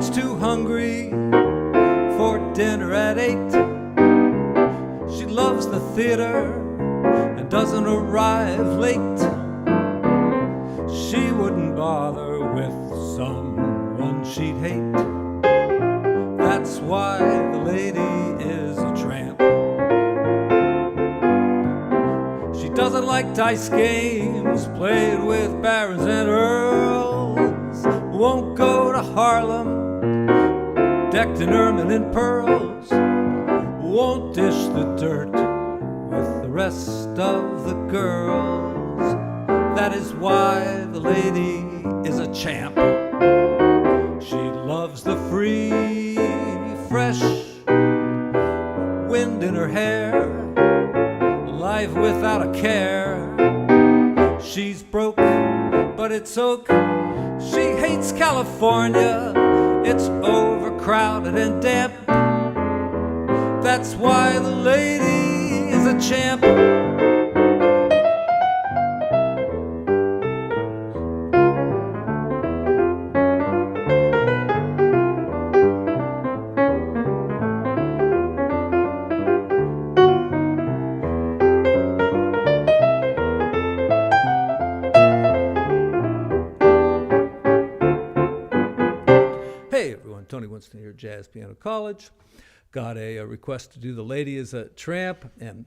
gets too hungry for dinner at 8. She loves the theater and doesn't arrive late. She wouldn't bother with someone she'd hate. That's why the lady is a tramp. She doesn't like dice games played with barons and earls. Won't go to Harlem decked in ermine and pearls. Won't dish the dirt with the rest of the girls. That is why the lady is a champ. She loves the free, fresh wind in her hair, life without a care. She's broke, but it's oak. She hates California, it's overcrowded and damp. That's why the lady is a champ. Hey everyone, Tony Winston here, Jazz Piano College. Got a request to do The Lady is a Tramp. And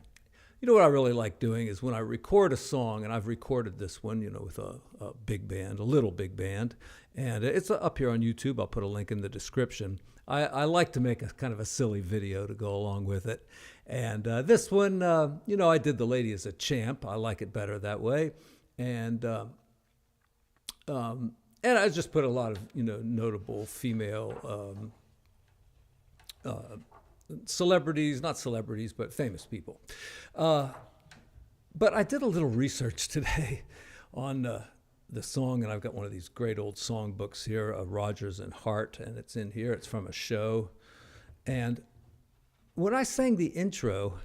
you know what I really like doing is when I record a song, and I've recorded this one, you know, with a big band, a little big band, and it's up here on YouTube. I'll put a link in the description. I like to make a kind of a silly video to go along with it. And this one, you know, I did The Lady is a Champ. I like it better that way. And I just put a lot of, you know, notable female celebrities, not celebrities, but famous people. But I did a little research today on the song, and I've got one of these great old song books here, Rodgers and Hart, and it's in here. It's from a show. And when I sang the intro,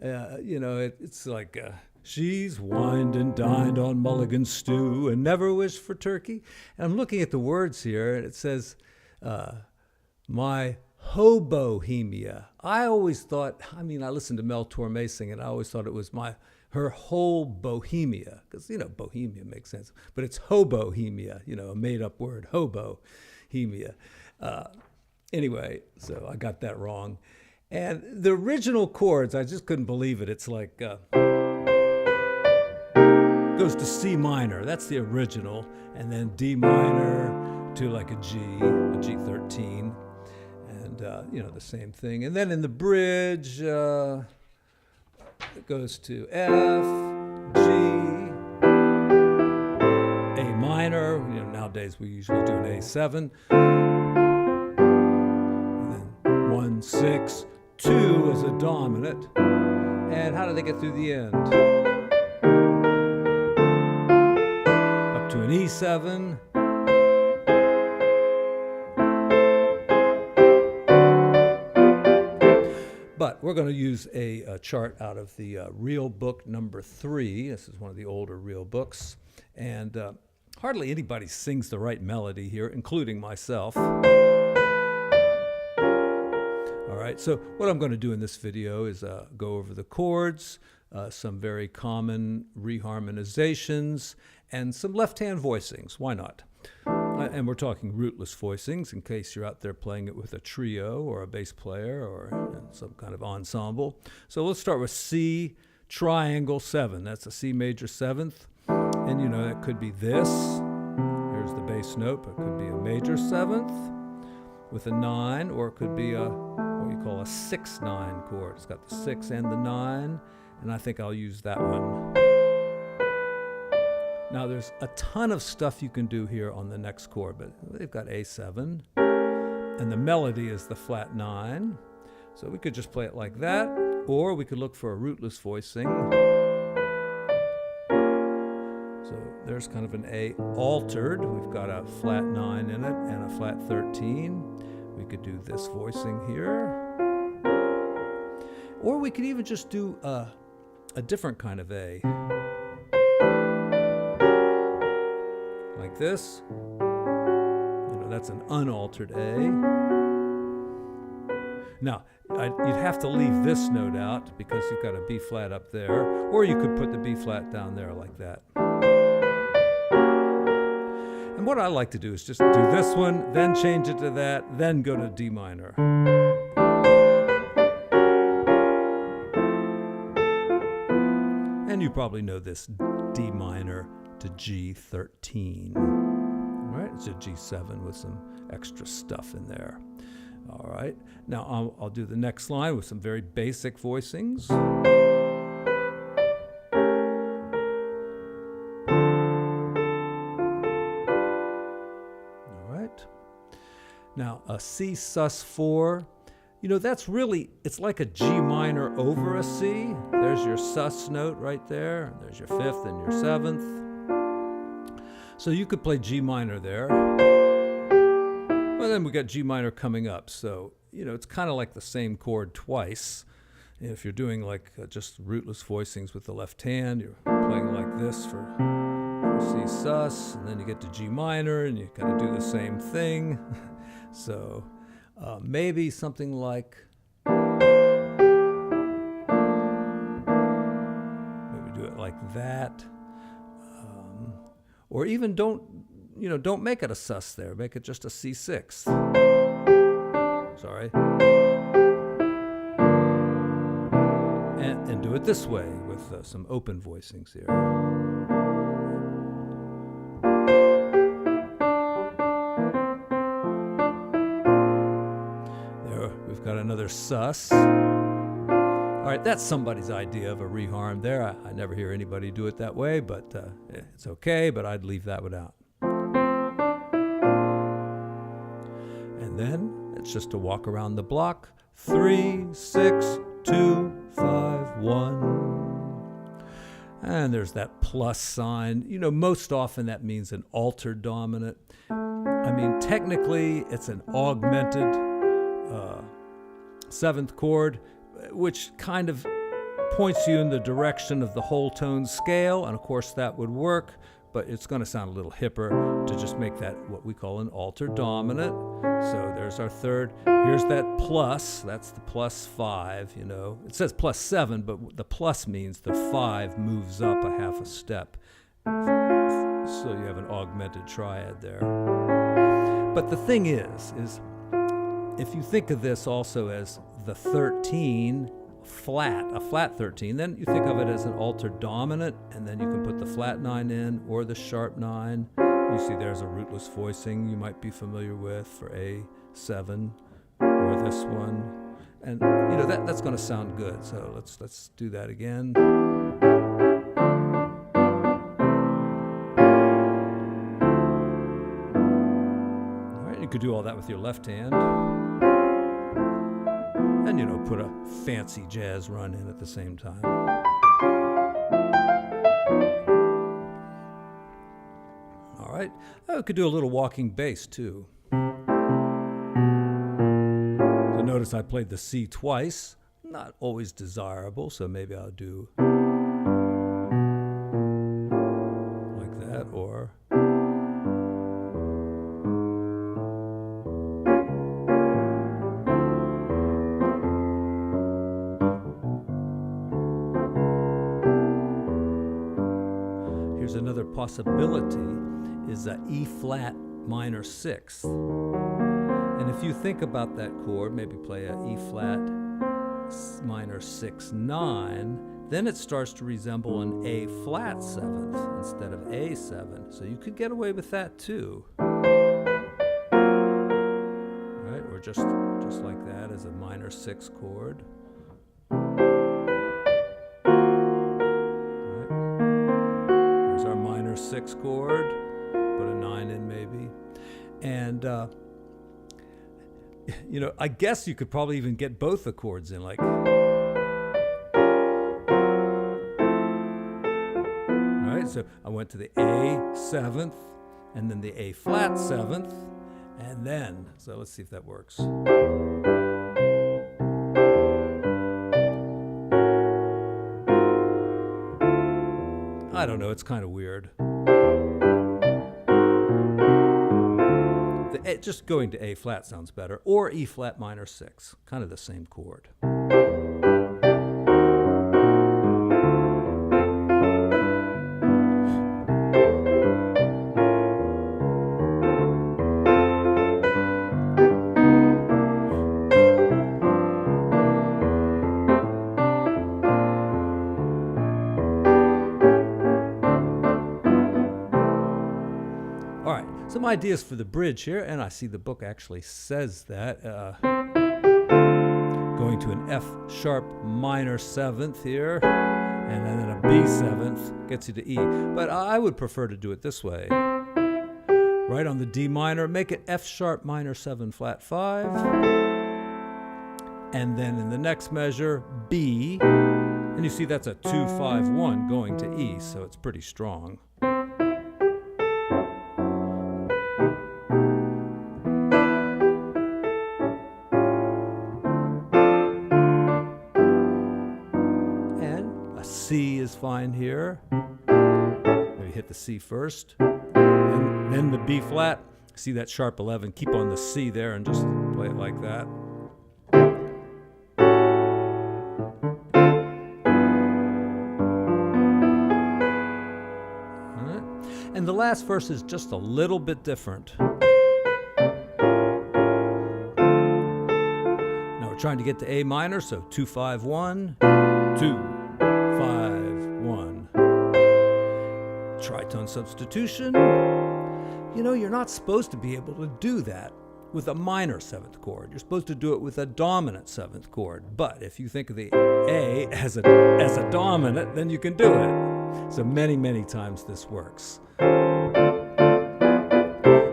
you know, it's like... she's wined and dined on mulligan stew and never wished for turkey. And I'm looking at the words here, and it says, my hobohemia. I always thought, I mean, I listened to Mel Torme sing, and I always thought it was her whole bohemia, because, you know, bohemia makes sense. But it's hobohemia, you know, a made-up word, hobohemia. Anyway, so I got that wrong. And the original chords, I just couldn't believe it. It's like... goes to C minor, that's the original, and then D minor to like a G13, and you know, the same thing. And then in the bridge, it goes to F, G, A minor. You know, nowadays we usually do an A7, and then 1, 6, 2 is a dominant. And how do they get through the end? To an E7, but we're going to use a chart out of the Real Book number 3. This is one of the older Real Books, and hardly anybody sings the right melody here, including myself. All right, so what I'm going to do in this video is go over the chords, some very common reharmonizations, and some left-hand voicings. Why not? And we're talking rootless voicings in case you're out there playing it with a trio or a bass player or some kind of ensemble. So let's start with C triangle 7. That's a C major 7th. And you know, that could be this. Here's the bass note, but it could be a major 7th with a 9, or it could be a what you call a 6-9 chord. It's got the 6 and the 9, and I think I'll use that one. Now there's a ton of stuff you can do here on the next chord, but they've got A7, and the melody is the flat 9. So we could just play it like that, or we could look for a rootless voicing. So there's kind of an A altered. We've got a flat 9 in it and a flat 13. We could do this voicing here. Or we could even just do a different kind of A. Like this. You know, that's an unaltered A. Now, you'd have to leave this note out because you've got a B flat up there, or you could put the B flat down there like that. And what I like to do is just do this one, then change it to that, then go to D minor. And you probably know this D minor to G13. All right, it's a G7 with some extra stuff in there. All right, now I'll do the next line with some very basic voicings. All right, now a C sus4, that's really, it's like a G minor over a C. There's your sus note right there, and there's your fifth and your seventh. So you could play G minor there. Well, then we got G minor coming up. So, it's kind of like the same chord twice. If you're doing like just rootless voicings with the left hand, you're playing like this for C sus, and then you get to G minor, and you kind of do the same thing. So maybe something like, maybe do it like that. Or even don't make it a sus there. Make it just a C6. Sorry. And do it this way with some open voicings here. There, we've got another sus. All right, that's somebody's idea of a reharm there. I never hear anybody do it that way, but it's okay, but I'd leave that one out. And then it's just to walk around the block. 3, 6, 2, 5, 1. And there's that plus sign. Most often that means an altered dominant. I mean, technically it's an augmented seventh chord, which kind of points you in the direction of the whole tone scale, and of course that would work, but it's going to sound a little hipper to just make that what we call an altered dominant. So there's our third. Here's that plus. That's the plus 5, It says plus 7, but the plus means the 5 moves up a half a step. So you have an augmented triad there. But the thing is if you think of this also as the 13 flat, a flat 13, then you think of it as an altered dominant, and then you can put the flat 9 in or the sharp 9. You see there's a rootless voicing you might be familiar with for A7 or this one. And that's going to sound good. So let's do that again. All right, you could do all that with your left hand. And, put a fancy jazz run in at the same time. All right. I could do a little walking bass, too. So notice I played the C twice. Not always desirable, so maybe I'll do like that, or... Another possibility is a E flat minor 6. And if you think about that chord, maybe play a E flat minor 6, 9, then it starts to resemble an A flat 7th instead of A7. So you could get away with that too. Right? Or just like that as a minor 6 chord. Our minor 6 chord, put a 9 in maybe, and I guess you could probably even get both the chords in, like, right? So I went to the A 7th, and then the A flat 7th, and then, so let's see if that works. I don't know, it's kind of weird. The just going to A flat sounds better, or E flat minor 6, kind of the same chord. All right, some ideas for the bridge here, and I see the book actually says that. Going to an F sharp minor 7th here, and then a B 7th gets you to E. But I would prefer to do it this way. Right on the D minor, make it F sharp minor 7 flat 5. And then in the next measure, B. And you see that's a 2 5 1 going to E, so it's pretty strong. C is fine here. Maybe hit the C first, and then the B flat. See that sharp 11. Keep on the C there and just play it like that. All right. And the last verse is just a little bit different. Now we're trying to get to A minor, so 2 5 1 2 5 1. Tritone substitution. You know, you're not supposed to be able to do that with a minor 7th chord. You're supposed to do it with a dominant 7th chord. But if you think of the A as a dominant, then you can do it. So many times this works.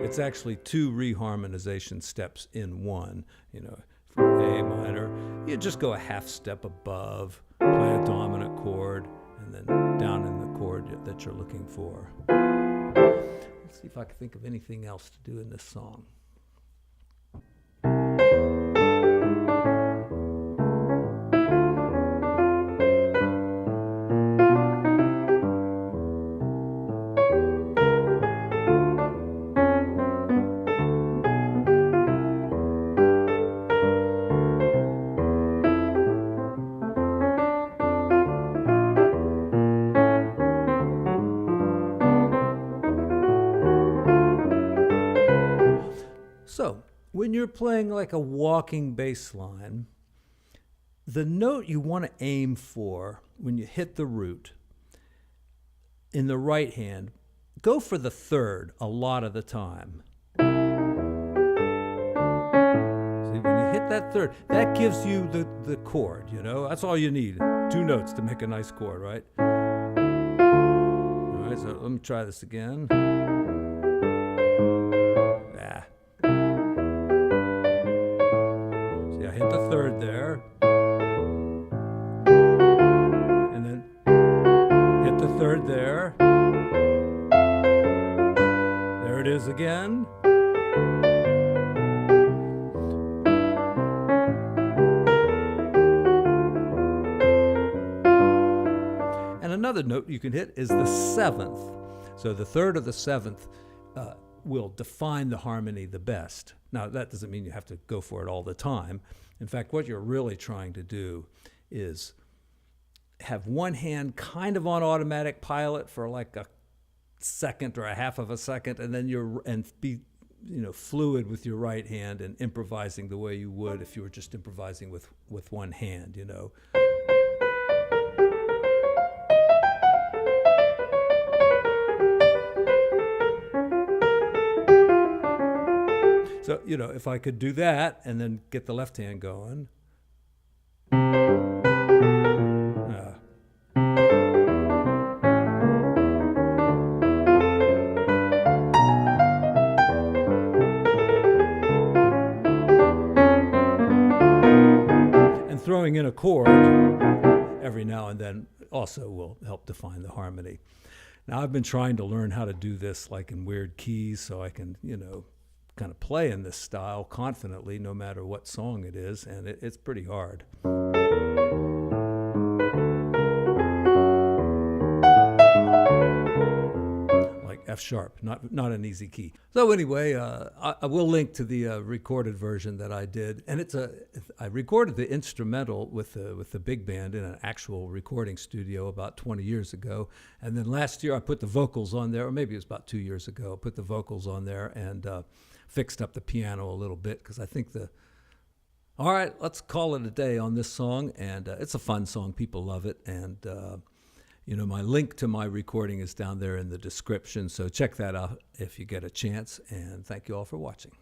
It's actually 2 reharmonization steps in one. You know, for A minor, you just go a half step above, play a dominant chord, and then down in the chord that you're looking for. Let's see if I can think of anything else to do in this song. So, when you're playing like a walking bass line, the note you want to aim for when you hit the root in the right hand, go for the 3rd a lot of the time. See, when you hit that 3rd, that gives you the chord, you know? That's all you need. 2 notes to make a nice chord, right? All right, so let me try this again. Hit the 3rd there, and then hit the 3rd there. There it is again. And another note you can hit is the 7th. So the 3rd or the 7th will define the harmony the best. Now, that doesn't mean you have to go for it all the time. In fact, what you're really trying to do is have one hand kind of on automatic pilot for like a second or a half of a second, and then be fluid with your right hand and improvising the way you would if you were just improvising with one hand, you know. So, you know, if I could do that and then get the left hand going. And throwing in a chord every now and then also will help define the harmony. Now, I've been trying to learn how to do this like in weird keys so I can, kind of play in this style confidently no matter what song it is, and it's pretty hard. Like F sharp, not an easy key. So anyway, I will link to the recorded version that I did, and I recorded the instrumental with the big band in an actual recording studio about 20 years ago, and then last year I put the vocals on there, or maybe it was about 2 years ago. I put the vocals on there and fixed up the piano a little bit because I think all right, let's call it a day on this song, and it's a fun song. People love it, and my link to my recording is down there in the description, so check that out if you get a chance, and thank you all for watching.